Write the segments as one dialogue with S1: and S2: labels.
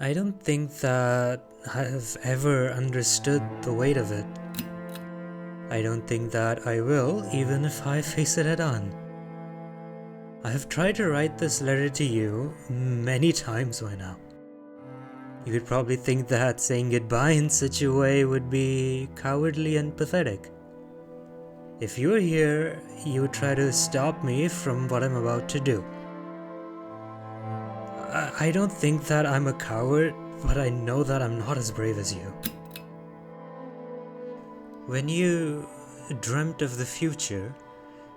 S1: I don't think that I've ever understood the weight of it. I don't think that I will, even if I face it head on. I have tried to write this letter to you many times by now. You would probably think that saying goodbye in such a way would be cowardly and pathetic. If you were here, you would try to stop me from what I'm about to do. I don't think that I'm a coward, but I know that I'm not as brave as you. When you dreamt of the future,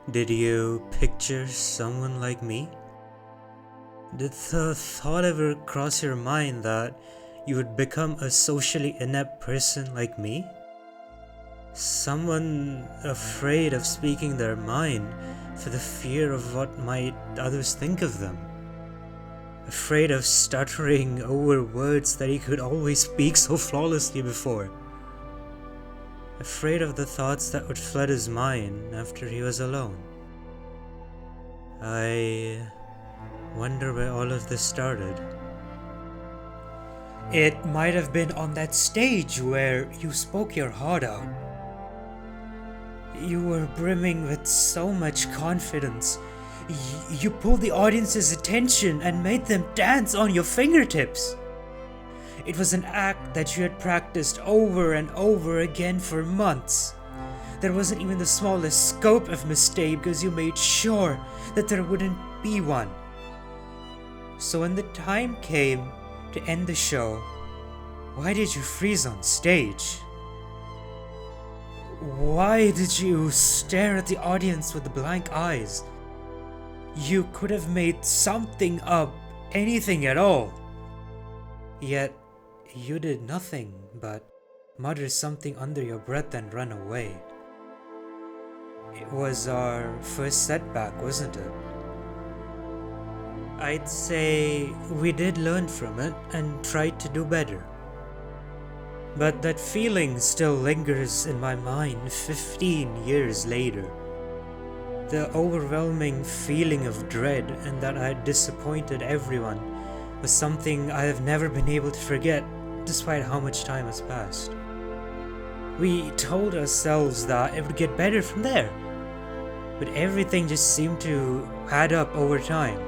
S1: did you picture someone like me? Did the thought ever cross your mind that you would become a socially inept person like me? Someone afraid of speaking their mind for the fear of what might others think of them. Afraid of stuttering over words that he could always speak so flawlessly before. Afraid of the thoughts that would flood his mind after he was alone. I wonder where all of this started. It might have been on that stage where you spoke your heart out. You were brimming with so much confidence. You pulled the audience's attention and made them dance on your fingertips. It was an act that you had practiced over and over again for months. There wasn't even the smallest scope of mistake because you made sure that there wouldn't be one. So when the time came to end the show, why did you freeze on stage? Why did you stare at the audience with blank eyes? You could have made something up, anything at all. Yet, you did nothing but mutter something under your breath and run away. It was our first setback, wasn't it? I'd say we did learn from it and tried to do better. But that feeling still lingers in my mind 15 years later. The overwhelming feeling of dread and that I had disappointed everyone was something I have never been able to forget despite how much time has passed. We told ourselves that it would get better from there, but everything just seemed to add up over time.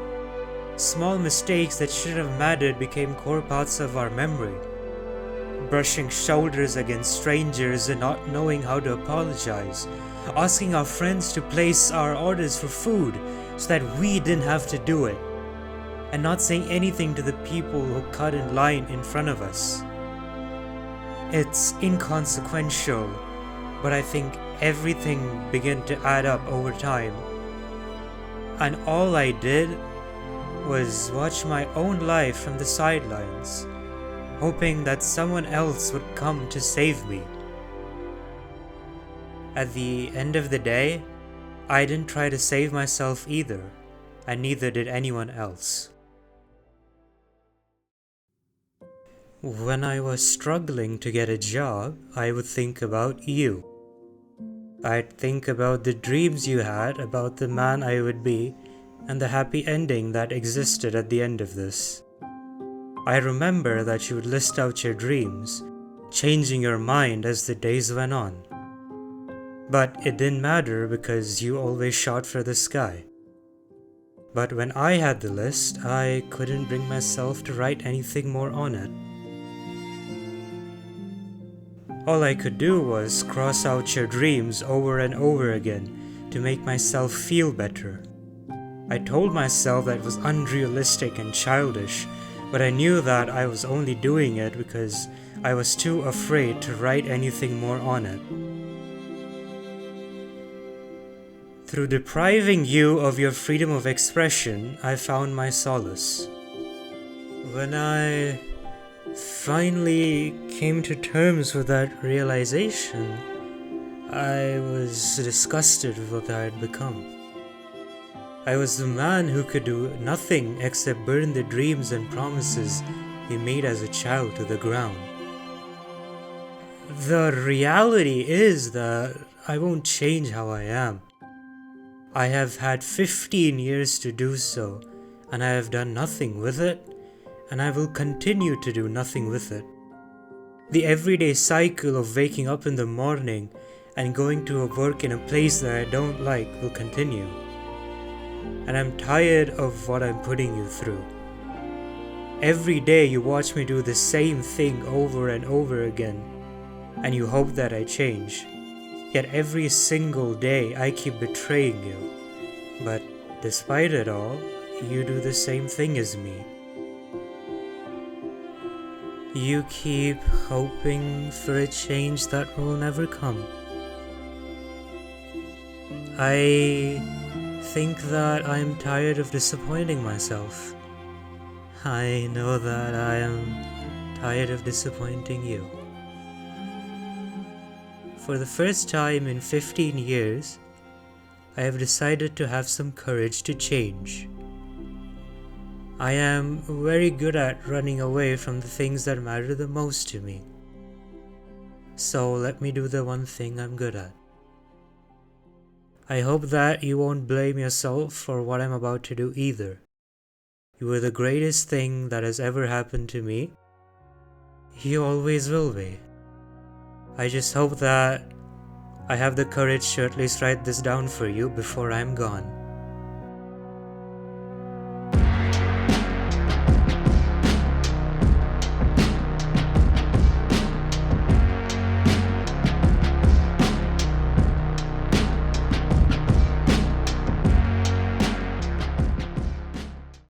S1: Small mistakes that shouldn't have mattered became core parts of our memory. Brushing shoulders against strangers and not knowing how to apologize. Asking our friends to place our orders for food so that we didn't have to do it. And not saying anything to the people who cut in line in front of us. It's inconsequential, but I think everything began to add up over time. And all I did was watch my own life from the sidelines, hoping that someone else would come to save me. At the end of the day, I didn't try to save myself either, and neither did anyone else. When I was struggling to get a job, I would think about you. I'd think about the dreams you had about the man I would be, and the happy ending that existed at the end of this. I remember that you would list out your dreams, changing your mind as the days went on. But it didn't matter because you always shot for the sky. But when I had the list, I couldn't bring myself to write anything more on it. All I could do was cross out your dreams over and over again to make myself feel better. I told myself that it was unrealistic and childish, but I knew that I was only doing it because I was too afraid to write anything more on it. Through depriving you of your freedom of expression, I found my solace. When I finally came to terms with that realization, I was disgusted with what I had become. I was the man who could do nothing except burn the dreams and promises he made as a child to the ground. The reality is that I won't change how I am. I have had 15 years to do so, and I have done nothing with it, and I will continue to do nothing with it. The everyday cycle of waking up in the morning and going to work in a place that I don't like will continue. And I'm tired of what I'm putting you through. Every day you watch me do the same thing over and over again, and you hope that I change. Yet every single day I keep betraying you. But despite it all, you do the same thing as me. You keep hoping for a change that will never come. I think that I'm tired of disappointing myself. I know that I am tired of disappointing you. For the first time in 15 years, I have decided to have some courage to change. I am very good at running away from the things that matter the most to me. So let me do the one thing I'm good at. I hope that you won't blame yourself for what I'm about to do either. You were the greatest thing that has ever happened to me. You always will be. I just hope that I have the courage to at least write this down for you before I'm gone.